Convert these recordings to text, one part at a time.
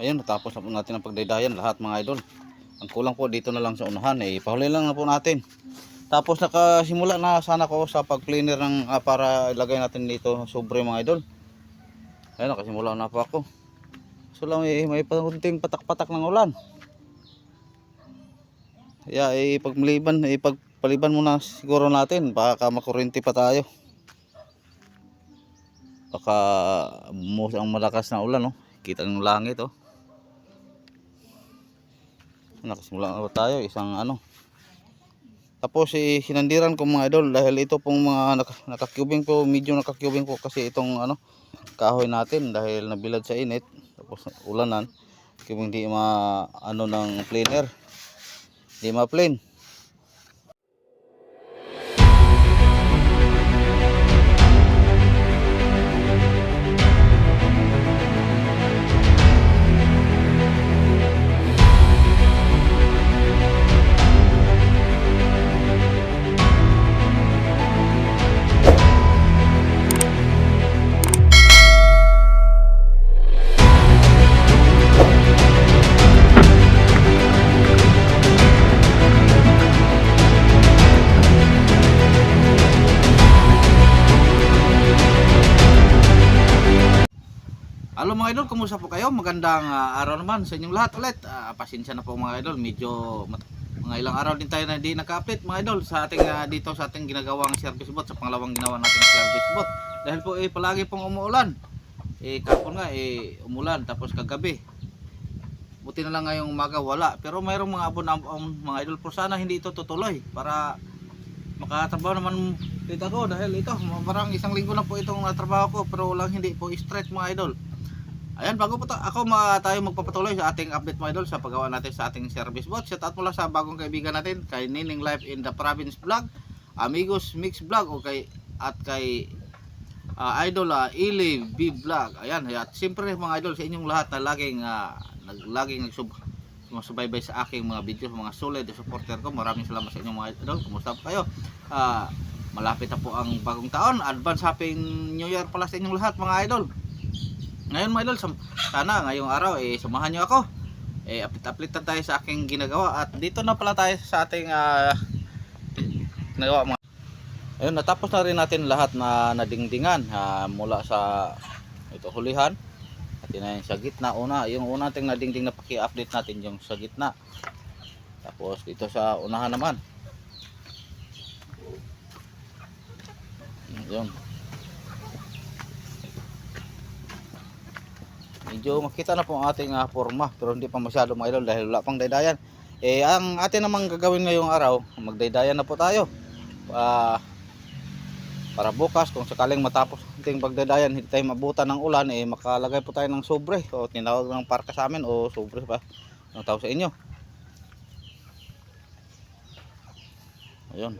Ayun, natapos na po natin ang pagdaydayan lahat mga idol. Ang kulang po dito na lang sa unahan, pahuli lang na po natin. Tapos nakasimula na sana ko sa pag-cleaner ng para ilagay natin dito sobre mga idol. Ayun, nakasimula na po ako. So lang may pakunting patak-patak ng ulan. Kaya pagpaliban muna siguro natin, baka makuryente pa tayo. Baka bumuhos ang malakas na ulan, no? Kita ng langit, oh. Nakasimula na tayo isang tapos sinandiran ko mga idol dahil ito pong mga naka-cubing po, medyo naka-cubing po kasi itong kahoy natin dahil nabilad sa init tapos ulanan kung hindi ng planer, hindi ma-plane. Hello mga idol, kumusta po kayo? Magandang araw naman sa inyong lahat ulit. Pasensya na po mga idol, medyo mga ilang araw din tayo na hindi naka-update mga idol sa ating dito sa ating ginagawang service bot, sa pangalawang ginawa nating service bot. Dahil po palagi pong umuulan. Kahapon nga umulan tapos kagabi. Buti na lang ngayong umaga wala. Pero mayroong mga mga idol po, sana hindi ito tutuloy para makatrabaho naman dito ako dahil ito parang isang linggo na po itong trabaho ko pero lang hindi po straight mga idol. Ayan, bago po tayo magpapatuloy sa ating update mga idol sa paggawa natin sa ating service bot. Shout out mula sa bagong kaibigan natin kay Nining Life in the Province Vlog, Amigos Mix Vlog kay Idol Ili B Vlog. Ayan, at siyempre mga idol sa inyong lahat na laging sumasubaybay sa aking mga video, mga solid supporter ko. Maraming salamat sa inyong mga idol. Kumusta po kayo? Malapit na po ang bagong taon. Advance Happy New Year pala sa inyong lahat mga idol. Ngayon mga idol, sana ngayong araw samahan nyo ako. Update tayo sa aking ginagawa. At dito na pala tayo sa ating ginagawa mga. Ayun, natapos na rin natin lahat na nadingdingan mula sa hulihan. At yun sa gitna yung una nating nadingding na paki-update natin yung sa gitna. Tapos dito sa unahan naman. Yun. Medyo makita na po ang ating forma pero hindi pa masyado mga idol dahil wala pang daydayan. Ang atin namang gagawin ngayong araw, magdaydayan na po tayo. Para bukas kung sakaling matapos ating pagdaydayan hindi tayo mabutan ng ulan, makalagay po tayo ng sobre o tinawag ng parka sa amin o sobre pa ang tawag sa inyo. Ayun,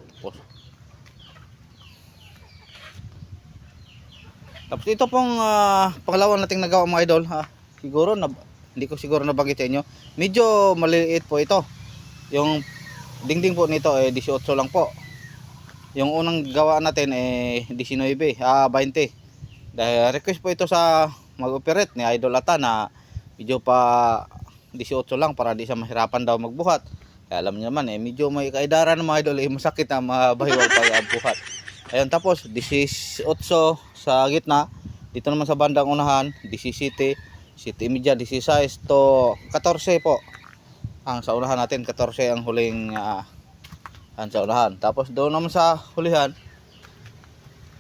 tapos ito pong pangalawa nating nagawa mga idol, siguro hindi ko siguro nabanggit sa inyo. Medyo maliit po ito. Yung dingding po nito 18 lang po. Yung unang gawa natin 19, 20. Dahil request po ito sa mag-operate ni Idol Ata na medyo pa 18 lang para di siya mahirapan daw magbuhat. Kaya alam niyo naman medyo may kaidara ng mga idol, masakit na mabahiwag pag buhat. Ayun, tapos 18 sa gitna. Dito naman sa bandang unahan 17, 7.5, 16 to 14 po. Ang sa unahan natin 14 ang huling sa unahan. Tapos doon naman sa hulihan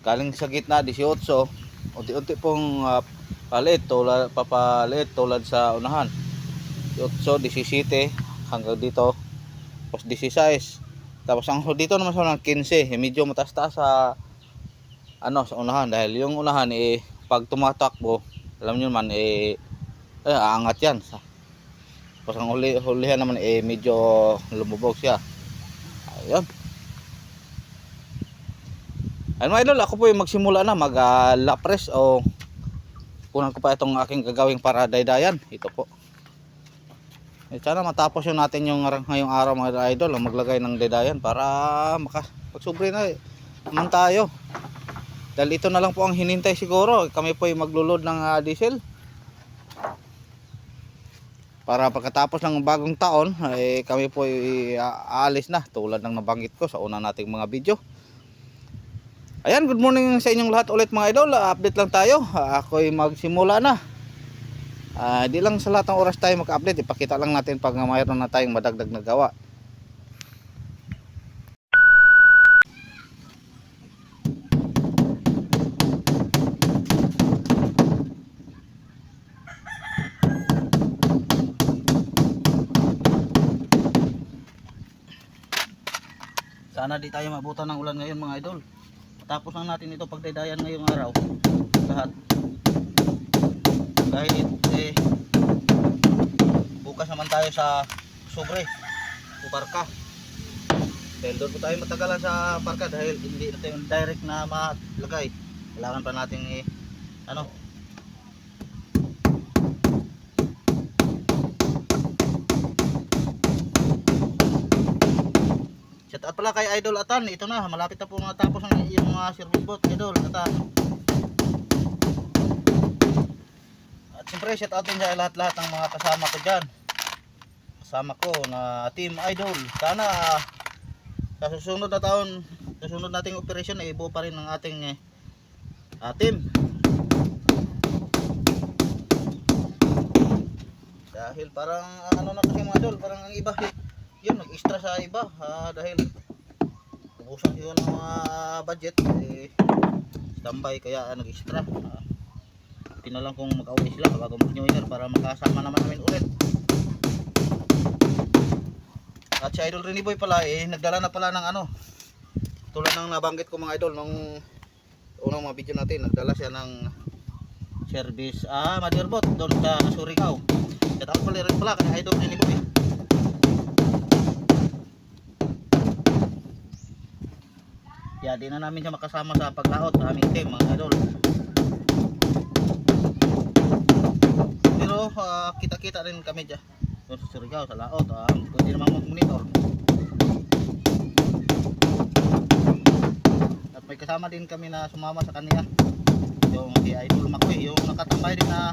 galing sa gitna 18. Unti-unti pong papalit tulad sa unahan. 18, 17 hanggang dito. Tapos 16. Tapos ang dito naman sa unahan 15, medyo mataas-taas sa sa unahan dahil yung unahan pag tumatakbo, alam niyo naman aangat yan. Tapos ang hulihan naman medyo lumubog siya. Ayun. Ayun mga idol, ako po yung magsimula na mag-lapres o kunan ko pa itong aking gagawing para daydayan. Ito po. Sana matapos yung natin yung ngayong araw mga idol, maglagay ng daydayan para makapagsubre na naman tayo. Dahil ito na lang po ang hinintay siguro. Kami po yung maglulod ng diesel. para pagkatapos ng bagong taon ay kami po ay aalis na tulad ng nabanggit ko sa una nating mga video. Ayan, good morning sa inyong lahat ulit mga idol. Update lang tayo. Ako'y magsimula na. Di lang sa lahat ng oras tayo maka-update. Ipakita lang natin pag mayroon na tayong madagdag na gawa. Sana di tayo mabutan ng ulan ngayon mga idol. Tapos lang natin ito pagdaydayan ngayong araw. Lahat. Kahit bukas naman tayo sa Sobre o Barka. Dahil doon po tayo matagalan sa Barka dahil hindi natin direct na malagay. Kailangan pa natin shout out pala kay Idol Atan. Ito na, malapit na po matapos ang iyong mga service boat, Idol Atan. At siyempre shout out din sa lahat-lahat ng mga kasama ko dyan. Kasama ko na Team Idol. Sana sa susunod na taon, susunod nating operation ay buo pa rin ng ating team. Dahil parang na kasi mga idol, parang ang iba yun, nag-extra sa iba dahil ubusan yun ng mga budget standby kaya nag-extra. Hindi na lang kung mag-away sila bago mag-new year para makasama naman namin ulit. At si Idol Rene Boy pala nagdala na pala ng tulad ng nabanggit ko mga idol nung unang mga video natin, nagdala siya ng service motherboard doon sa Surigao. At ako pala rin pala kay Idol Rene Boy. Kaya di na namin siya makasama sa paglaot sa aming team mga idol. Pero kita-kita rin kami dyan doon sa Surigao sa laot. Pwede naman mag-monitor. At may kasama din kami na sumama sa kanya. Yung si Idol Makoy, yung nakatambay din na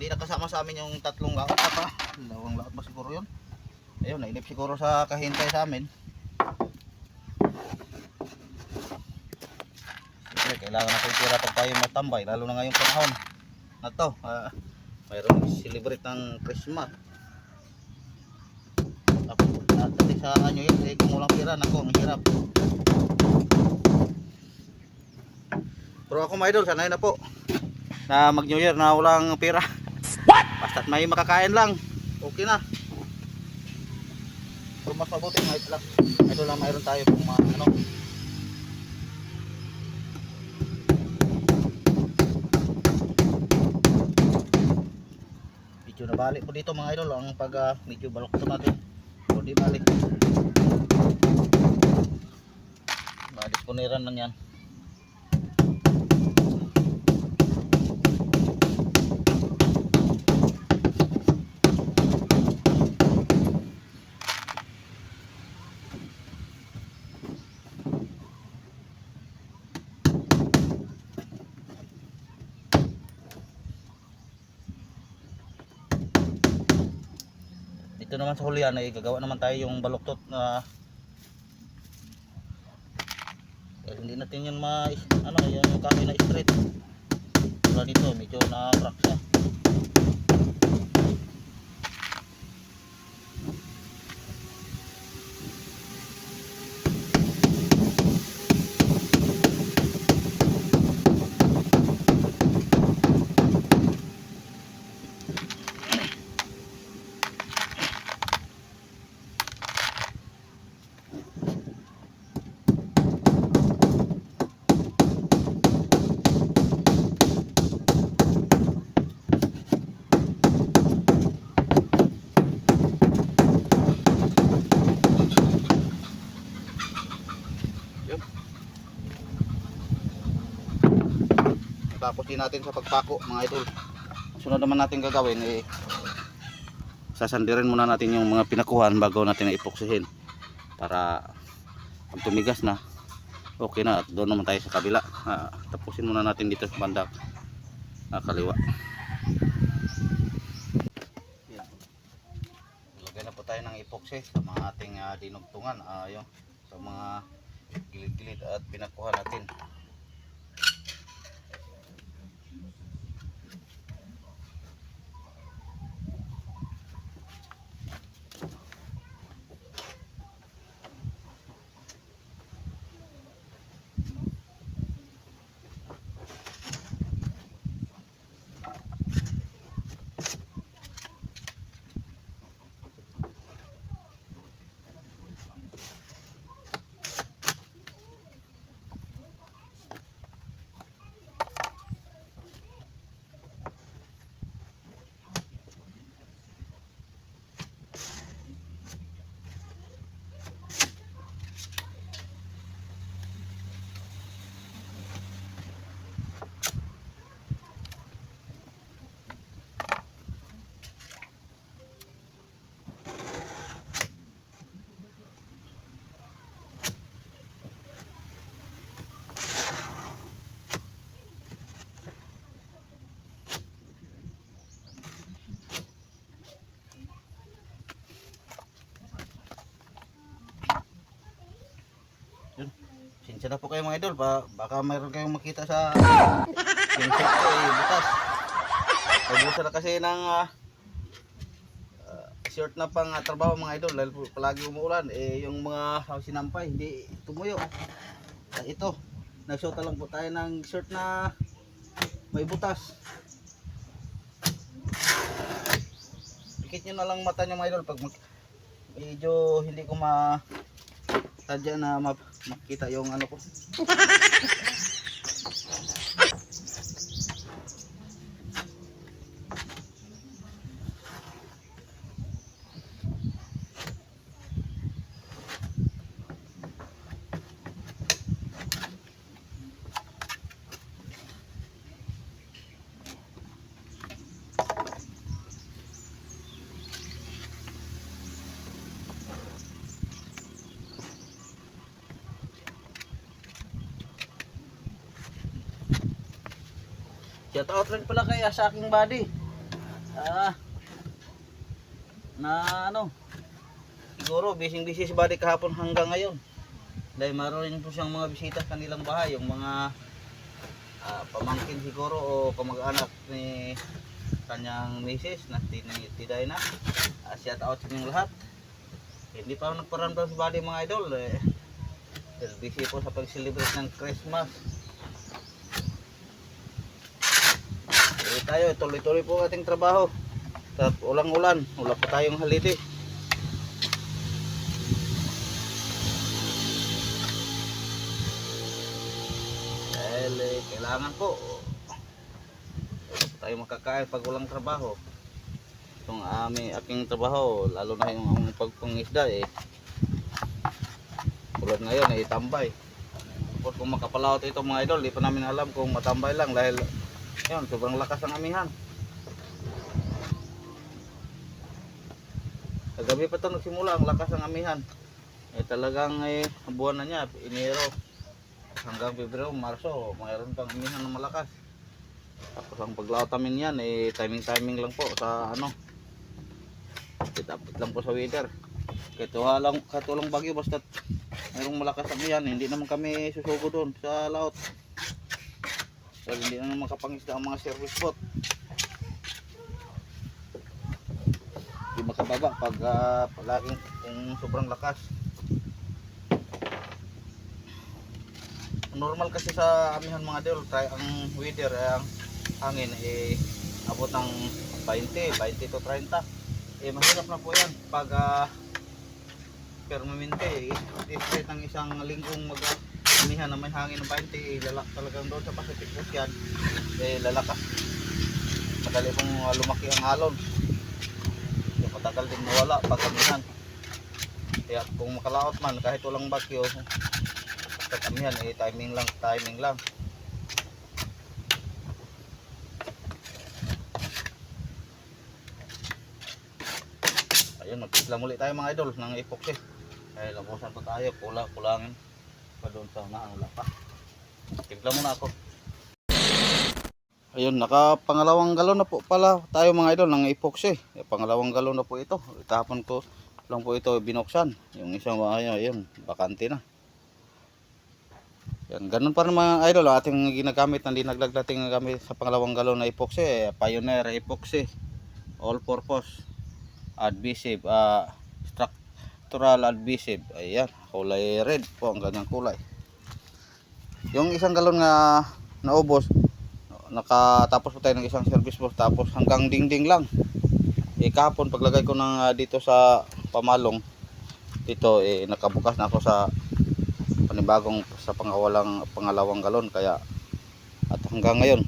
di nakasama sa amin yung tatlong laot pa. Dalawang laot ba siguro yun? Ayun, nainip siguro sa kahintay sa amin. Siyempre, kailangan natin tira pag tayo matambay, lalo na ngayong panahon na to. Mayroong celebrate ng Christmas. Tapos natin sa New Year, kung walang pira, nako, ang hirap. Pero ako mga idol, sanay na po na mag New Year na walang pira. Basta't may makakain lang, okay na. Pero mas mabuti mga idol lang mayroon tayo kung medyo nabalik po dito mga idol ang pag medyo balok ito natin o di balik madisponiran lang yan. Dito naman sa hulihan ay gagawa naman tayo yung baluktot na hindi natin yun yung kahoy na straight. Tulad dito medyo na crack siya. Tapos din natin sa pagpako mga idol. Sunod naman natin gagawin sasandirin muna natin yung mga pinakuhan bago natin ipoksihin para pag tumigas na okay na at doon naman tayo sa kabila. Tapusin muna natin dito sa banda Kaliwa. Yan. Lagay na po tayo ng epoxy sa mga ating dinugtungan, yung sa mga gilid-gilid at pinakuha natin. Yun. Sinsya na po kayo mga idol, baka mayroon kayong makita sa insect ko butas. Nabusa na kasi ng short na pang trabaho mga idol dahil palagi umuulan. Yung mga sinampay hindi tumuyo. Ito, nagsuot lang po tayo ng short na may butas. Pikit nyo na lang mata nyo mga idol pag medyo hindi ko tadya na makita yung ano ko. Shout out rin pala kaya sa aking body. Siguro busy si body kahapon hanggang ngayon. Dahil maroon po siyang mga bisita sa kanilang bahay, yung mga pamangkin siguro o kamag-anak ni kanyang misis na tiday na. Shout out sa inyong lahat. Hindi pa ako nagparamdam si body mga idol. Dahil busy po sa pag-celebrate ng Christmas. Tayo tuloy-tuloy po ating trabaho sa ulang-ulan, wala pa tayong haliti. Dahil kailangan po wala pa tayo makakain pag walang trabaho. Itong aking trabaho, lalo na yung pagpangisda tulad ngayon tambay. Kung makapalaot ito mga idol, di pa namin alam kung matambay lang dahil yun, sobrang lakas ang amihan. Kagabi pa ito nagsimula ang lakas ng amihan. Talagang buwan na niya, Enero hanggang Pebrero, Marso, mayroon pang amihan na malakas. Tapos ang paglaot namin yan, timing lang po sa dapat lang po sa weather. Katulang bagyo, basta mayroong malakas amihan, hindi naman kami susugo doon sa laot. Dahil hindi na makapangisda ang mga service boat. Hindi makababa pag palaging kung sobrang lakas. Normal kasi sa amihan mga idol, ang weather ang hangin abot ng 20 to 30. Mahirap na po yan pag permanente. Straight ng isang linggong amihan na may hangin ng 20, talagang doon sa Pacific Ocean lalakas, madali pong lumaki ang alon, matagal din mawala pag amihan. Kaya kung makalaot man kahit walang bagyo, pag amihan timing lang. Ayun, magpipla muli tayo mga idol ng epoxy. Labusan pa tayo, kulangin pa doon sa unahan, wala pa. Timpla muna ako. Ayun, nakapangalawang galon na po pala tayo mga idol ng epoxy. Pangalawang galon na po ito. Itapon ko lang po ito binuksan. Yung isang ayun, bakante na. Yan, ganun pa rin mga idol ating ginagamit na dinagdag natin gamit sa pangalawang galon na epoxy. Pioneer epoxy, all purpose adhesive, structural adhesive. Ayan, kulay red po ang ganyang kulay. Yung isang galon nga naubos, nakatapos po tayo ng isang service box, tapos hanggang dingding lang. Kahapon paglagay ko ng dito sa pamalong dito, nakabukas na ako sa panibagong sa pangalawang galon, kaya at hanggang ngayon.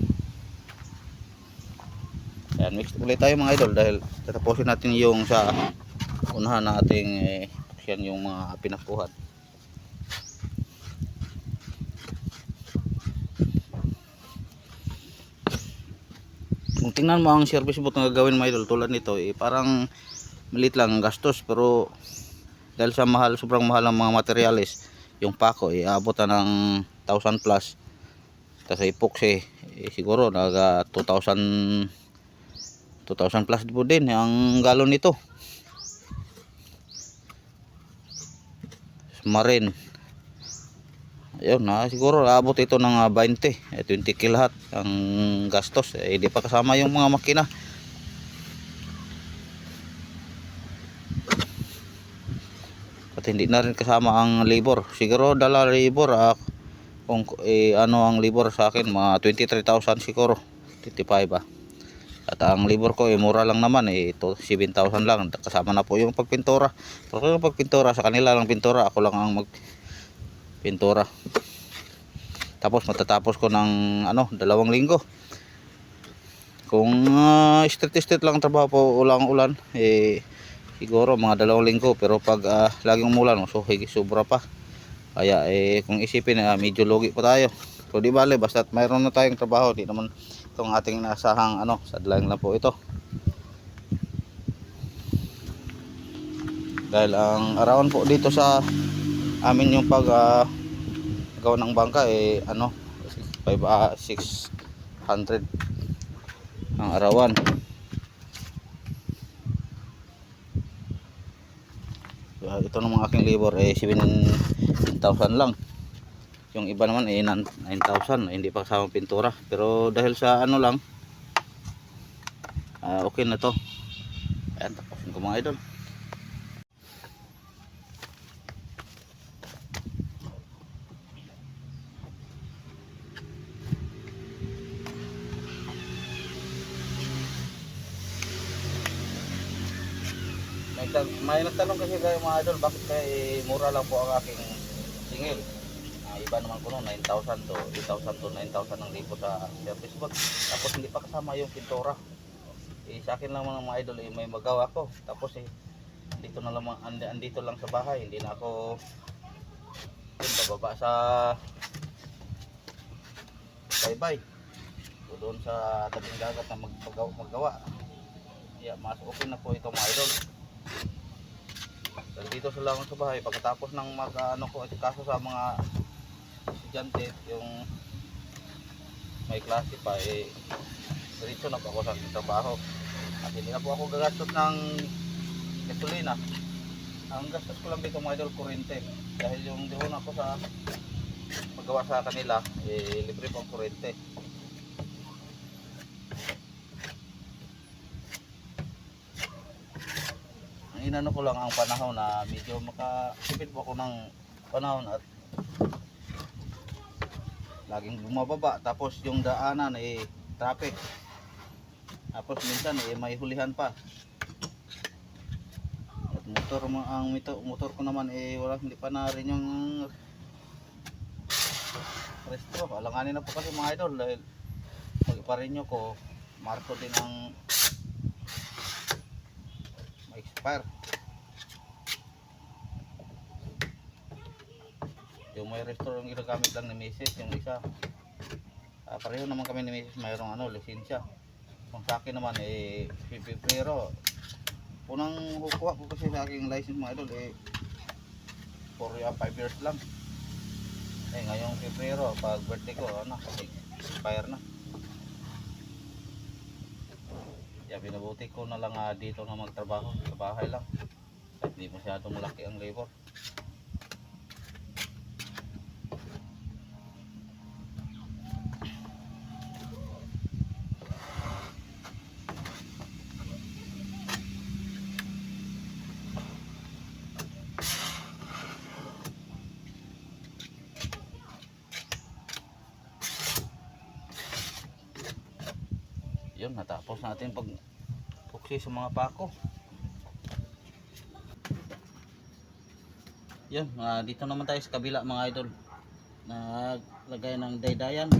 Ayan, mix ulit tayo mga idol dahil tatapusin natin yung sa unahan na ating yan yung mga pinakuhan. Kung tingnan mo ang service boat na gagawin mga idol tulad nito, parang maliit lang ang gastos, pero dahil sa mahal, sobrang mahal ng mga materyales, yung pako aabot na ng 1,000 plus. Tapos epoxy siguro naga 2,000 plus po din ang galon nito. Marine, ayun na, siguro aabot ito ng 20 k lahat ang gastos. Hindi pa kasama yung mga makina. At hindi na rin kasama ang labor. Siguro dala labor, kung ano ang labor sa akin, mga 23,000 siguro, 25 . At ang labor ko mura lang naman, ito 7,000 lang, kasama na po yung pagpintura. Pero yung pagpintura sa kanila lang pintura, ako lang ang magpintura. Tapos matatapos ko ng 2 linggo. Kung straight lang trabaho po, ulang-ulan, siguro mga 2 linggo. Pero pag laging umulan, so sobra pa. Kaya kung isipin, medyo lugi pa tayo. So di bale, basta mayroon na tayong trabaho. Di naman itong ating nasahang sadlang lang po ito. Dahil ang arawan po dito sa amin yung pag gawa ng bangka 600 ang arawan. Ito ng mga aking labor 7,000 lang. Yung iba naman 9,000, hindi pa kasama pintura. Pero dahil sa lang, okay na to. Ayan, tapusin ko mga idol. May nagtanong kasi kayo mga idol, bakit kay mura lang po ang aking singil. Iba naman ko 9,000 to 8,000 to 9,000 ang libo sa service boat. Tapos hindi pa kasama yung pintura. Sa akin lang mga idol, may magawa ko. Tapos dito na lang, andito lang sa bahay, hindi na ako bababa sa baybay o doon sa tabing dagat na maggawa. Mas okay na po ito mga idol. Dito sa lang sa bahay, pagkatapos ng ko kaso sa mga estudyante, yung may klase pa, diretso na po ako sa trabaho. At hindi na po ako gagastos ng gasolina. Ang gastos ko lang dito mga idol, kuryente. Dahil yung doon ako sa magawa sa kanila, libre po ang kuryente. Inano ko lang ang panahon na medyo makasipid po ako ng panahon at laging bumababa. Tapos yung daanan traffic. Tapos minsan may hulihan pa. At motor ko naman hindi pa na rin yung restro. Alanganin na po kasi mga idol dahil pag iparinyo ko, marko din ang expire. Yung may restore yung ginagamit lang ni Mrs. Yung isa pareho naman kami ni Mrs. mayroong lisensya. Kung sa akin naman pero unang kukuha ko kasi sa aking license mga idol for 5 years lang. Ngayong Pebrero pag birthday ko expire na. Kaya pinabuti ko na lang dito na magtrabaho sa bahay lang. At hindi masyadong malaki ang labor. Yun, natapos natin pag puksi sa mga pako. Yun, dito naman tayo sa kabila mga idol. Naglagay ng daydayan.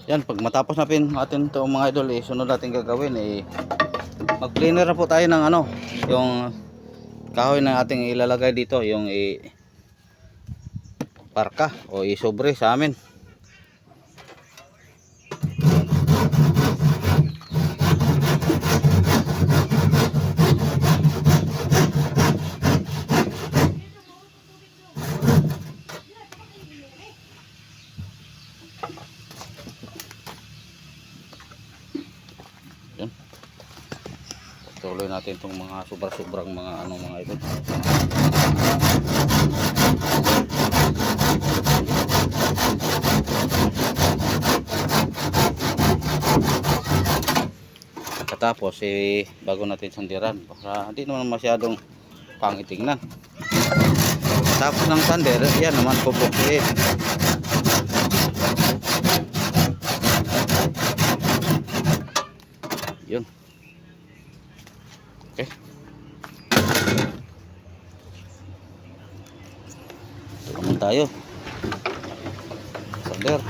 Yan, pag matapos natin ito mga idol, sunod natin gagawin mag-cleaner na po tayo ng yung kahoy na ating ilalagay dito, yung parka o isobre sa amin. Yan. Tuloy natin itong mga sobrang mga mga ito. Tapos bago natin sandiran para hindi naman masyadong pangit tingnan. Tapos ng sander, yan naman pupukin. Yun. Okay. Ito naman tayo. Sander.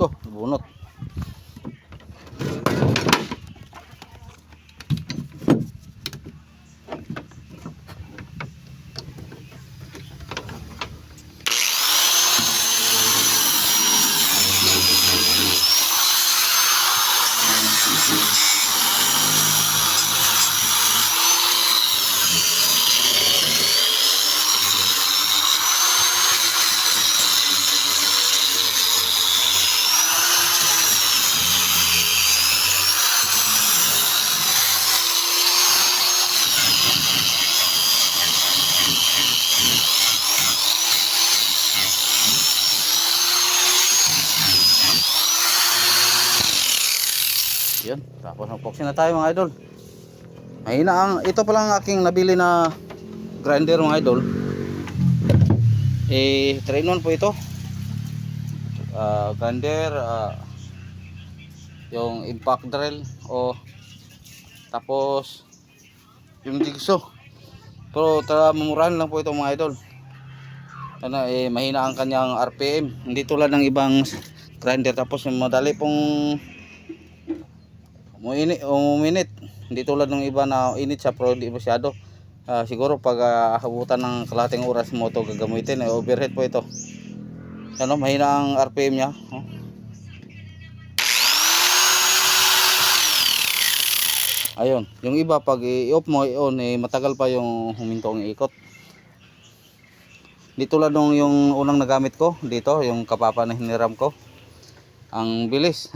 ko, bunot. Yan, tapos unboxing na tayo mga idol. Mahina ang, ito pa lang aking nabili na grinder mga idol. 3-in-1 po ito. Grinder, yung impact drill tapos yung jigsaw. Pero mumurahan lang po ito mga idol. Mahina ang kanyang RPM. Hindi tulad ng ibang grinder, tapos madali pong uminit. Hindi tulad ng iba na init siya pero hindi masyado. Siguro pag abutan ng kalahating oras mo ito gagamitin, overhead po ito. Mahina ang RPM niya. Ayun, yung iba pag i-off mo on, matagal pa yung huminto ang ikot. Hindi tulad nung yung unang nagamit ko dito, yung kapapa na hiniram ko. Ang bilis,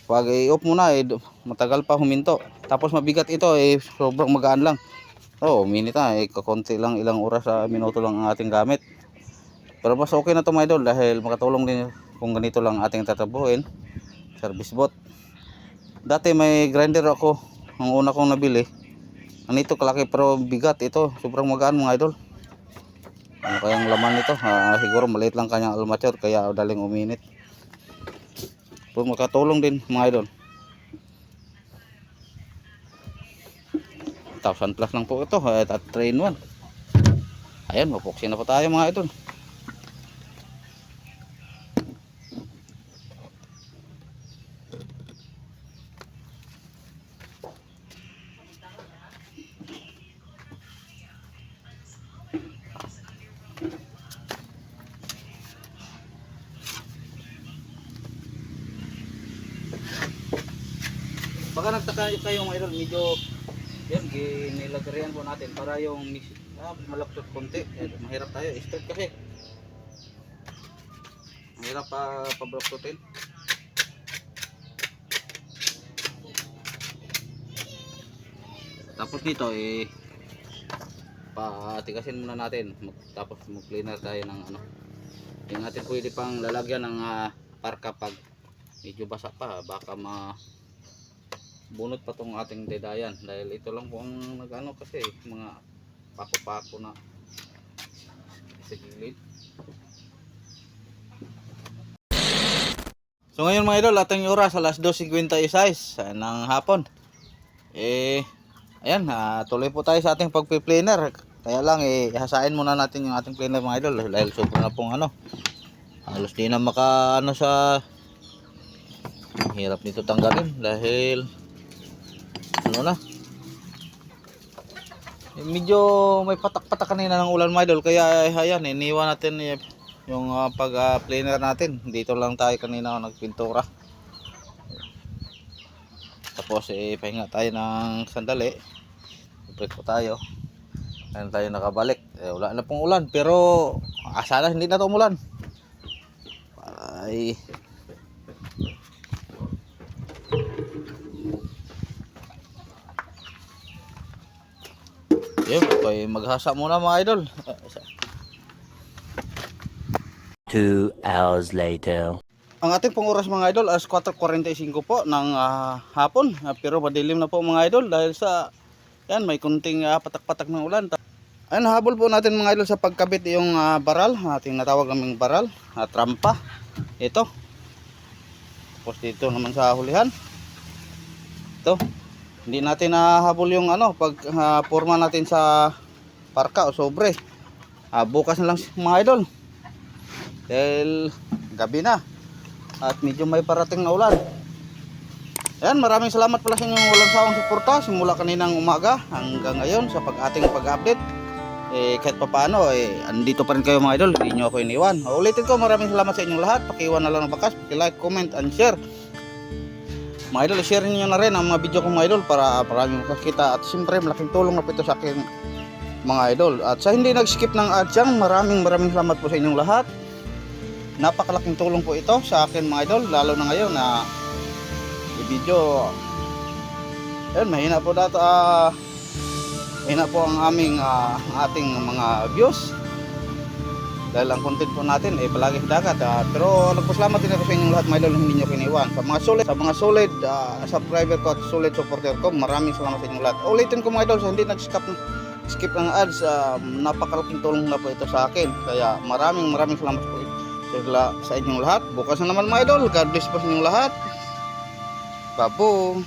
pag i-off mo na matagal pa huminto. Tapos mabigat ito, sobrang magaan lang. Minute na, kakonti lang, ilang oras sa minuto lang ang ating gamit. Pero mas okay na ito mga idol dahil makatulong din kung ganito lang ating tatabuhin. Service bot. Dati may grinder ako, ang una kong nabili. Ganito kalaki pero bigat ito, sobrang magaan mga idol. Ano kayang laman nito? Siguro maliit lang kanyang armature kaya daling uminit. Pero makatulong din mga idol. 1,000 plus lang po ito at 3-in-1. Ayan, mapoxing na po tayo mga idol. Baka nagtaka kayo mga idol, medyo yan, ginilagarian po natin para yung malapsot konti. Mahirap tayo, start kasi mahirap pabloksotin. Tapos nito patigasin muna natin, tapos mag-cleaner tayo ng hindi natin pwede pang lalagyan ng parka pag medyo basa pa, baka bunot pa tong ating dedayan dahil ito lang po ang kasi mga pako-pako na sa gilid. So ngayon mga idol, ating oras alas 2:56 ng hapon. Ayan, tuloy po tayo sa ating pagpi-planer. Kaya lang ihasain muna natin yung ating planer mga idol dahil sobrang na pong halos di na sa hirap nito tanggalin dahil medyo may patak-patak kanina ng ulan mga idol, kaya ayan, iniwan natin yung pag-planer natin. Dito lang tayo kanina nagpintura. Tapos pahinga tayo ng sandali. Break po tayo. Ngayon tayo nakabalik. Wala na pong ulan, pero sana hindi na ito umulan. Yun, maghasa muna mga idol. 2 hours later. Ang ating pong oras mga idol as 4:45 po ng hapon. Pero madilim na po mga idol dahil sa yan, may kunting patak-patak ng ulan. Ayun, habol po natin mga idol sa pagkabit yung baral, ating natawag naming baral, trampa. Ito. Tapos dito naman sa hulihan. Ito. Hindi natin nahabol yung pag forma natin sa parka o sobre. Bukas na lang mga idol. Dahil gabi na. At medyo may parating na ulan. Ayan, maraming salamat pala sa inyong walang sawang suporta simula kaninang umaga hanggang ngayon sa ating pag-update. Kahit papaano, andito pa rin kayo mga idol, hindi nyo ako iniwan. Ulitin ko, maraming salamat sa inyong lahat. Pakiwan na lang ng bakas, paki-like, comment, and share. Mga idol, share niyo na rin ang mga video ko mga idol para maraming makakita. At siyempre, malaking tulong na po ito sa akin mga idol. At sa hindi nag-skip ng ads yan, maraming salamat po sa inyong lahat. Napakalaking tulong po ito sa akin mga idol, lalo na ngayon na video. Ayun, mahina po mahina po ang ating mga views dahil ang content po natin palagi dagat. Pero nagpasalamat din ako sa inyong lahat mga idol na hindi nyo kiniwan. Sa mga solid subscriber ko at solid supporter ko, maraming salamat sa inyong lahat. Ulitin ko mga idol, sa hindi nag-skip ng ads, napakalaking tulong na po ito sa akin. Kaya maraming salamat po sa inyong lahat. Bukas na naman mga idol. God bless po sa inyong lahat. Babo.